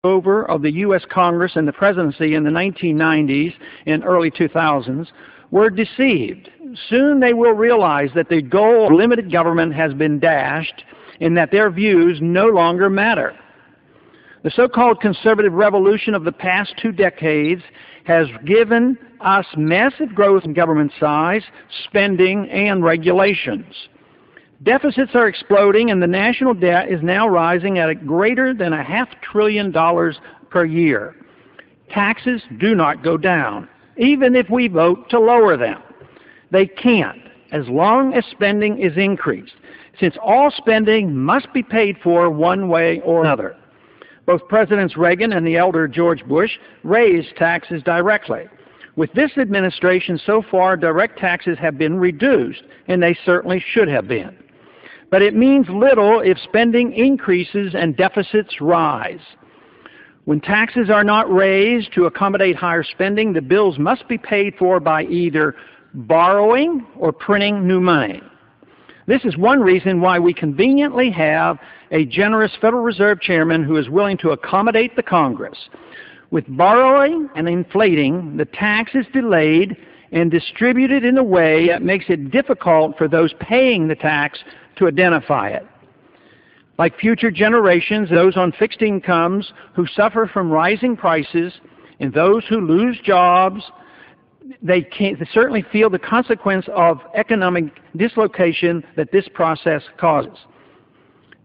over of the U.S. Congress and the presidency in the 1990s and early 2000s were deceived. Soon they will realize that the goal of limited government has been dashed and that their views no longer matter. The so-called conservative revolution of the past 2 decades has given us massive growth in government size, spending, and regulations. Deficits are exploding, and the national debt is now rising at a greater than $500 billion per year. Taxes do not go down, even if we vote to lower them. They can't, as long as spending is increased, since all spending must be paid for one way or another. Both Presidents Reagan and the elder George Bush raised taxes directly. With this administration so far, direct taxes have been reduced, and they certainly should have been. But it means little if spending increases and deficits rise. When taxes are not raised to accommodate higher spending, the bills must be paid for by either borrowing or printing new money. This is one reason why we conveniently have a generous Federal Reserve Chairman who is willing to accommodate the Congress. With borrowing and inflating, the tax is delayed and distributed in a way that makes it difficult for those paying the tax to identify it. Like future generations, those on fixed incomes who suffer from rising prices and those who lose jobs, they certainly feel the consequence of economic dislocation that this process causes.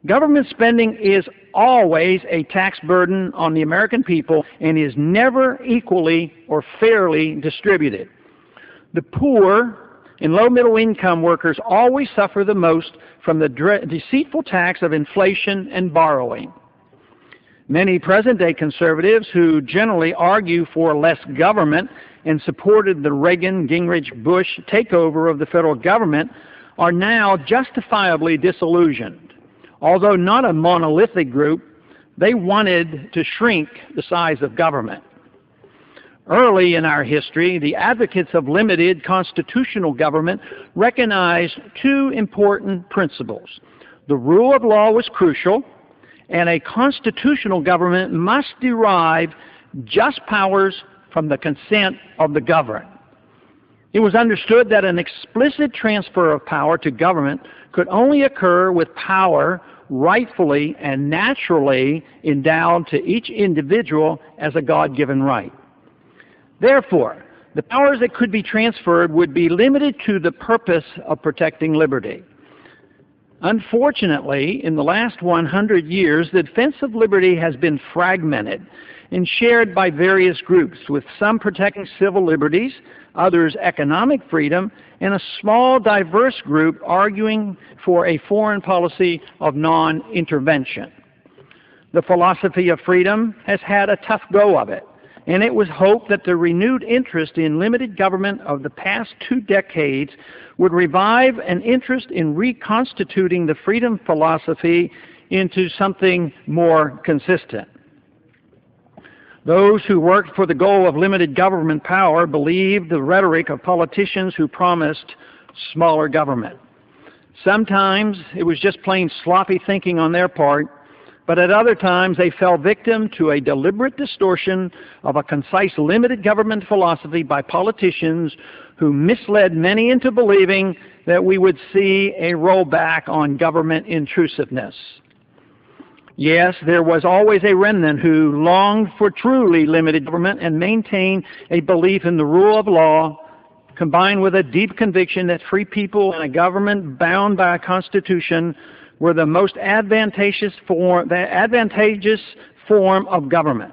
Government spending is always a tax burden on the American people and is never equally or fairly distributed. The poor and low-middle income workers always suffer the most from the deceitful tax of inflation and borrowing. Many present-day conservatives who generally argue for less government and supported the Reagan-Gingrich-Bush takeover of the federal government are now justifiably disillusioned. Although not a monolithic group, they wanted to shrink the size of government. Early in our history, the advocates of limited constitutional government recognized 2 important principles. The rule of law was crucial, and a constitutional government must derive just powers from the consent of the governed. It was understood that an explicit transfer of power to government could only occur with power rightfully and naturally endowed to each individual as a God-given right. Therefore, the powers that could be transferred would be limited to the purpose of protecting liberty. Unfortunately, in the last 100 years, the defense of liberty has been fragmented and shared by various groups, with some protecting civil liberties, others economic freedom, and a small, diverse group arguing for a foreign policy of non-intervention. The philosophy of freedom has had a tough go of it, and it was hoped that the renewed interest in limited government of the past 2 decades would revive an interest in reconstituting the freedom philosophy into something more consistent. Those who worked for the goal of limited government power believed the rhetoric of politicians who promised smaller government. Sometimes it was just plain sloppy thinking on their part, but at other times they fell victim to a deliberate distortion of a concise limited government philosophy by politicians who misled many into believing that we would see a rollback on government intrusiveness. Yes, there was always a remnant who longed for truly limited government and maintained a belief in the rule of law, combined with a deep conviction that free people in a government bound by a constitution were the most advantageous form of government.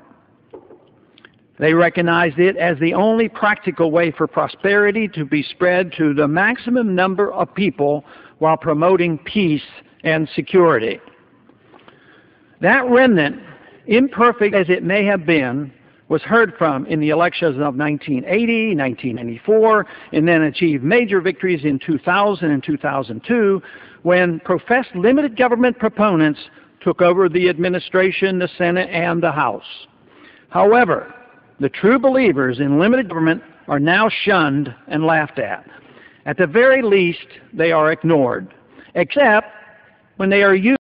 They recognized it as the only practical way for prosperity to be spread to the maximum number of people while promoting peace and security. That remnant, imperfect as it may have been, was heard from in the elections of 1980, 1994, and then achieved major victories in 2000 and 2002 when professed limited government proponents took over the administration, the Senate, and the House. However, the true believers in limited government are now shunned and laughed at. At the very least, they are ignored, except when they are used